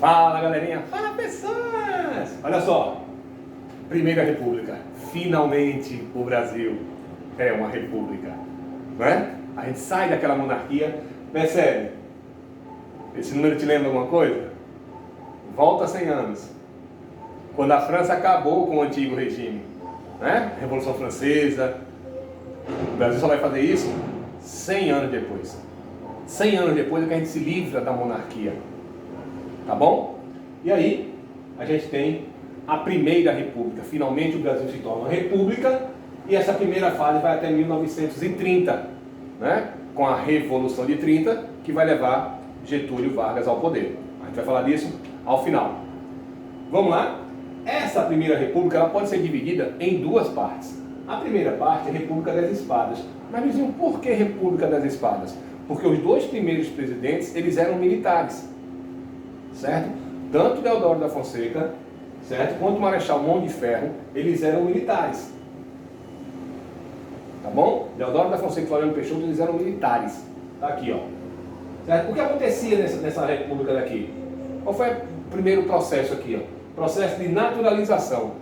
Fala galerinha, fala pessoas! Olha só, Primeira República, finalmente o Brasil é uma república, não é? A gente sai daquela monarquia, percebe? Esse número te lembra alguma coisa? Volta 100 anos, quando a França acabou com o antigo regime, né? Revolução Francesa. O Brasil só vai fazer isso 100 anos depois. 100 anos depois é que a gente se livra da monarquia. Tá bom? E aí, a gente tem a Primeira República. Finalmente o Brasil se torna uma república e essa primeira fase vai até 1930, né? Com a Revolução de 30, que vai levar Getúlio Vargas ao poder. A gente vai falar disso ao final. Vamos lá? Essa Primeira República ela pode ser dividida em duas partes. A primeira parte é a República das Espadas. Mas, vizinho, por que República das Espadas? Porque os dois primeiros presidentes, eles eram militares. Certo? Tanto Deodoro da Fonseca, certo? Quanto o Marechal Mão de Ferro, eles eram militares. Tá bom? Deodoro da Fonseca e Floriano Peixoto, eles eram militares. Tá aqui, ó. Certo? O que acontecia nessa república daqui? Qual foi o primeiro processo aqui, ó? Processo de naturalização.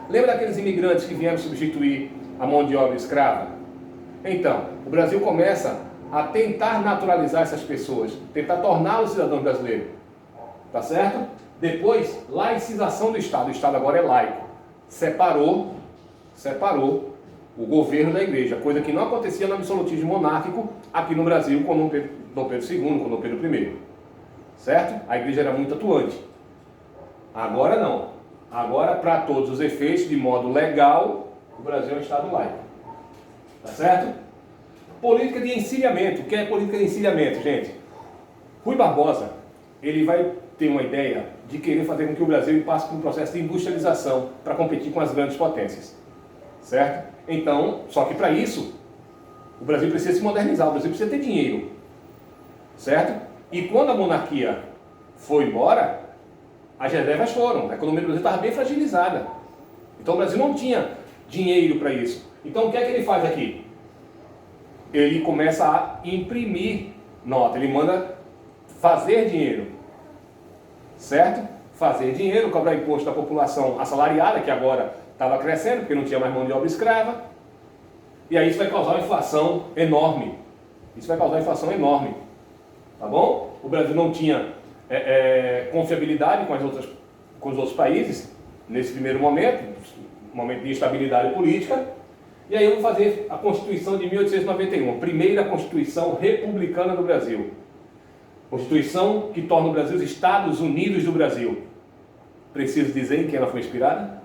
Lembra daqueles imigrantes que vieram substituir a mão de obra escrava? Então, o Brasil começa a tentar naturalizar essas pessoas, tentar torná-los cidadãos brasileiros. Tá certo? Depois, laicização do Estado. O Estado agora é laico. Separou o governo da igreja, coisa que não acontecia no absolutismo monárquico aqui no Brasil com Dom Pedro II, com Dom Pedro I. Certo? A igreja era muito atuante. Agora não. Agora, para todos os efeitos, de modo legal, o Brasil é um Estado laico. Tá certo? Política de encilhamento. O que é política de encilhamento, gente? Rui Barbosa, ele vai ter uma ideia de querer fazer com que o Brasil passe por um processo de industrialização para competir com as grandes potências. Certo? Então, só que para isso, o Brasil precisa se modernizar, o Brasil precisa ter dinheiro. Certo? E quando a monarquia foi embora, as reservas foram. A economia do Brasil estava bem fragilizada. Então o Brasil não tinha dinheiro para isso. Então o que é que ele faz aqui? Ele começa a imprimir nota, ele manda fazer dinheiro. Certo? Fazer dinheiro, cobrar imposto da população assalariada, que agora estava crescendo, porque não tinha mais mão de obra escrava. E aí isso vai causar uma inflação enorme. Isso vai causar uma inflação enorme. Tá bom? O Brasil não tinha confiabilidade com os outros países, nesse primeiro momento de instabilidade política. E aí eu vou fazer a Constituição de 1891, a primeira Constituição republicana do Brasil. Constituição que torna o Brasil os Estados Unidos do Brasil. Preciso dizer em quem ela foi inspirada?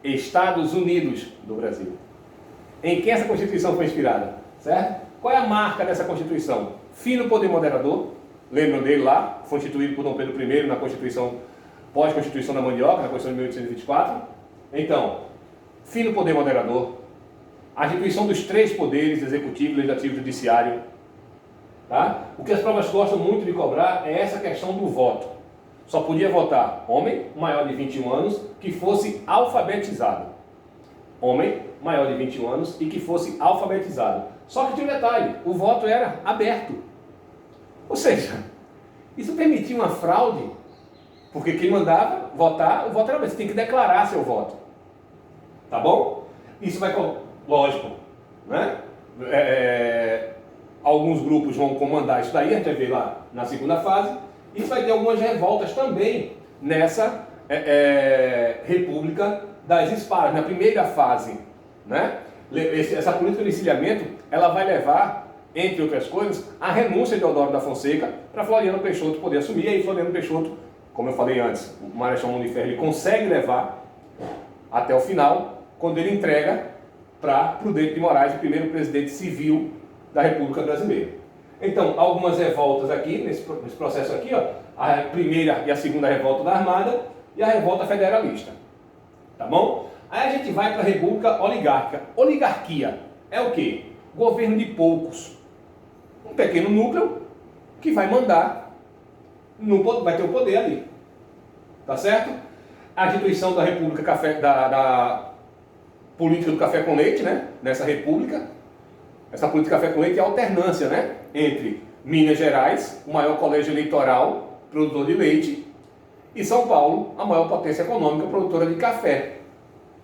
Estados Unidos do Brasil. Em quem essa Constituição foi inspirada? Certo? Qual é a marca dessa Constituição? Fino poder moderador. Lembram dele lá? Foi instituído por Dom Pedro I na Constituição, pós-Constituição da Mandioca, na Constituição de 1824. Então, fino poder moderador. A instituição dos três poderes, executivo, legislativo e judiciário. Tá? O que as provas gostam muito de cobrar é essa questão do voto. Só podia votar homem maior de 21 anos que fosse alfabetizado. Homem maior de 21 anos e que fosse alfabetizado. Só que tinha um detalhe, o voto era aberto. Ou seja, isso permitia uma fraude, porque quem mandava votar, o voto era aberto. Você tem que declarar seu voto. Tá bom? Isso vai, lógico, né? Alguns grupos vão comandar isso daí, a gente vai ver lá na segunda fase. Isso vai ter algumas revoltas também nessa República das Espadas, na primeira fase. Né? Essa política de encilhamento, ela vai levar, entre outras coisas, a renúncia de Deodoro da Fonseca para Floriano Peixoto poder assumir. E aí Floriano Peixoto, como eu falei antes, o Marechal Mão de Ferro, ele consegue levar até o final, quando ele entrega para Prudente de Moraes, o primeiro presidente civil da República Brasileira. Então, algumas revoltas aqui, nesse processo aqui, ó, a primeira e a segunda revolta da Armada e a revolta federalista. Tá bom? Aí a gente vai para a República Oligárquica. Oligarquia é o quê? Governo de poucos. Um pequeno núcleo que vai mandar, vai ter o poder ali. Tá certo? A instituição da República da política do café com leite, né? Nessa república. Essa política café com leite é a alternância, né? Entre Minas Gerais, o maior colégio eleitoral, produtor de leite, E São Paulo, a maior potência econômica produtora de café.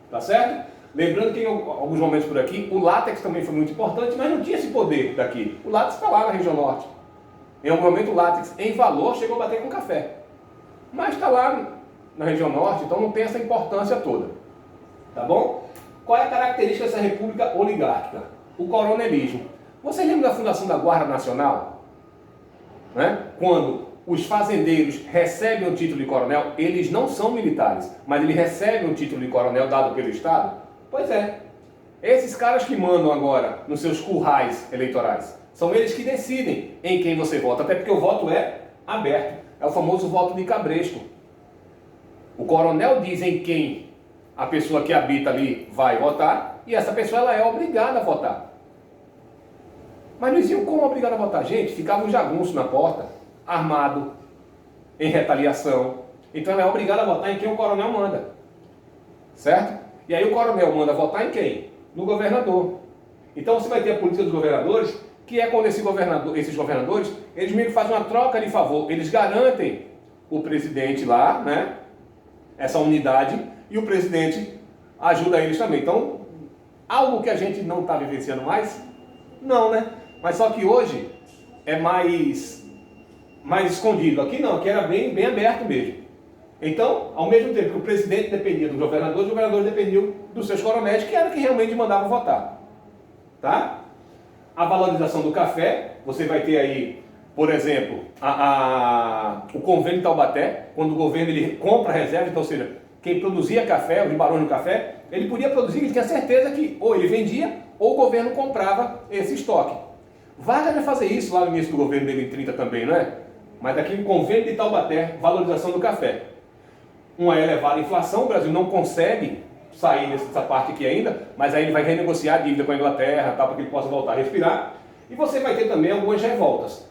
Tá certo? Lembrando que em alguns momentos por aqui, o látex também foi muito importante, mas não tinha esse poder daqui. O látex está lá na região norte. Em algum momento o látex, em valor, chegou a bater com café. Mas está lá na região norte, então não tem essa importância toda. Tá bom? Qual é a característica dessa república oligárquica? O coronelismo. Vocês lembram da fundação da Guarda Nacional? Né? Quando os fazendeiros recebem o título de coronel, eles não são militares, mas eles recebem o título de coronel dado pelo Estado? Pois é. Esses caras que mandam agora nos seus currais eleitorais, são eles que decidem em quem você vota, até porque o voto é aberto. É o famoso voto de cabresto. O coronel diz em quem a pessoa que habita ali vai votar, e essa pessoa ela é obrigada a votar. Mas não diziam como obrigado a votar. Gente, ficava um jagunço na porta, armado, em retaliação. Então ela é obrigada a votar em quem o coronel manda. Certo? E aí o coronel manda votar em quem? No governador. Então você vai ter a política dos governadores, que é quando esses governadores, eles meio que fazem uma troca de favor. Eles garantem o presidente lá, né? Essa unidade, e o presidente ajuda eles também. Então, algo que a gente não está vivenciando mais? Não, né? Mas só que hoje é mais escondido. Aqui não, aqui era bem aberto mesmo. Então, ao mesmo tempo que o presidente dependia dos governadores, os governadores dependiam dos seus coronéis, que era que realmente mandavam votar. Tá? A valorização do café, você vai ter aí, por exemplo, o convênio de Taubaté, quando o governo ele compra reserva, então, ou seja, quem produzia café, os barões do café, ele podia produzir, ele tinha certeza que ou ele vendia ou o governo comprava esse estoque. Vargas vai fazer isso lá no início do governo dele em 30 também, não é? Mas aqui no convênio de Taubaté, valorização do café. Uma elevada inflação, o Brasil não consegue sair dessa parte aqui ainda, mas aí ele vai renegociar a dívida com a Inglaterra, tá, para que ele possa voltar a respirar. E você vai ter também algumas revoltas.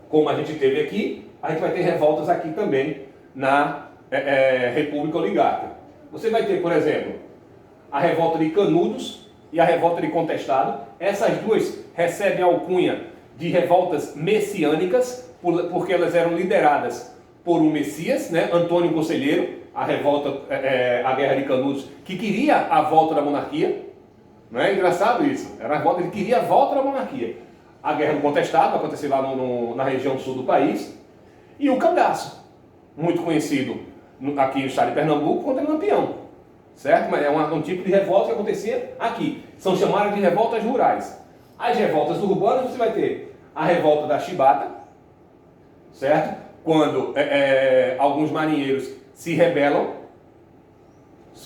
Como a gente teve aqui, a gente vai ter revoltas aqui também na República Oligárquica. Você vai ter, por exemplo, a revolta de Canudos e a revolta de Contestado. Essas duas recebem a alcunha de revoltas messiânicas, porque elas eram lideradas por um Messias, né, Antônio Conselheiro, a revolta, a Guerra de Canudos, que queria a volta da monarquia. Não é engraçado isso? Era a revolta, ele queria a volta da monarquia. A Guerra do Contestado, aconteceu lá na região sul do país. E o cangaço, muito conhecido aqui no estado de Pernambuco, contra Lampião. Certo? Mas é um tipo de revolta que acontecia aqui. São chamadas de revoltas rurais. As revoltas urbanas, você vai ter a revolta da Chibata, certo? Quando alguns marinheiros se rebelam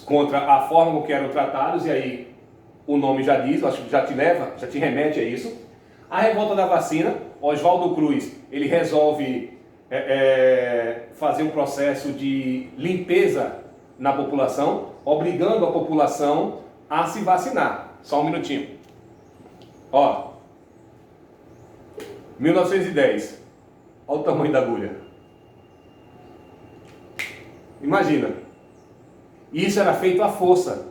contra a forma como que eram tratados, e aí o nome já diz, acho que já te remete a isso. A revolta da vacina, Oswaldo Cruz, ele resolve fazer um processo de limpeza na população, obrigando a população a se vacinar. Só um minutinho. Ó, 1910. Olha o tamanho da agulha. Imagina. Isso era feito à força.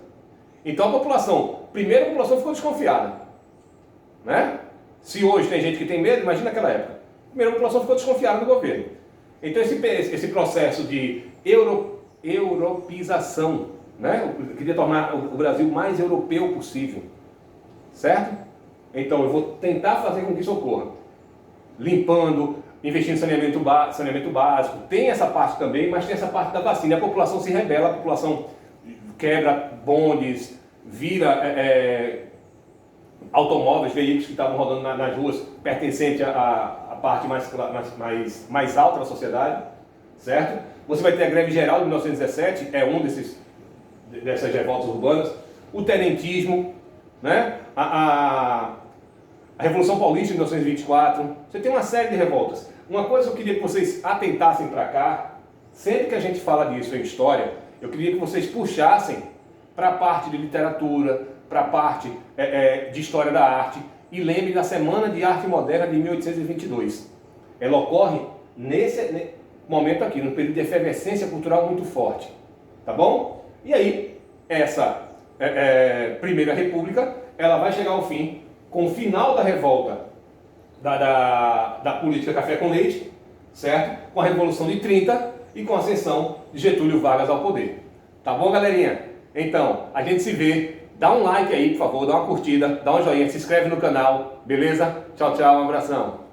Então a população, primeiro a população ficou desconfiada, né? Se hoje tem gente que tem medo, imagina naquela época. Primeiro a população ficou desconfiada do governo. Então esse processo de europeização, né? Eu queria tornar o Brasil mais europeu possível, certo? Então eu vou tentar fazer com que isso ocorra. Limpando, investindo em saneamento básico, tem essa parte também, mas tem essa parte da vacina. A população se rebela, a população quebra bondes, vira automóveis, veículos que estavam rodando nas ruas, pertencente à parte mais alta da sociedade, certo? Você vai ter a greve geral de 1917, é um dessas revoltas urbanas, o tenentismo, né? A Revolução Paulista de 1924, você tem uma série de revoltas. Uma coisa que eu queria que vocês atentassem para cá, sempre que a gente fala disso em história, eu queria que vocês puxassem para a parte de literatura, para a parte de história da arte, e lembrem da Semana de Arte Moderna de 1822. Ela ocorre nesse momento aqui, num período de efervescência cultural muito forte. Tá bom? E aí, essa Primeira República, ela vai chegar ao fim com o final da revolta da política café com leite, certo? Com a Revolução de 30, e com a ascensão de Getúlio Vargas ao poder. Tá bom, galerinha? Então, a gente se vê. Dá um like aí, por favor, dá uma curtida, dá um joinha, se inscreve no canal, beleza? Tchau, tchau, um abração.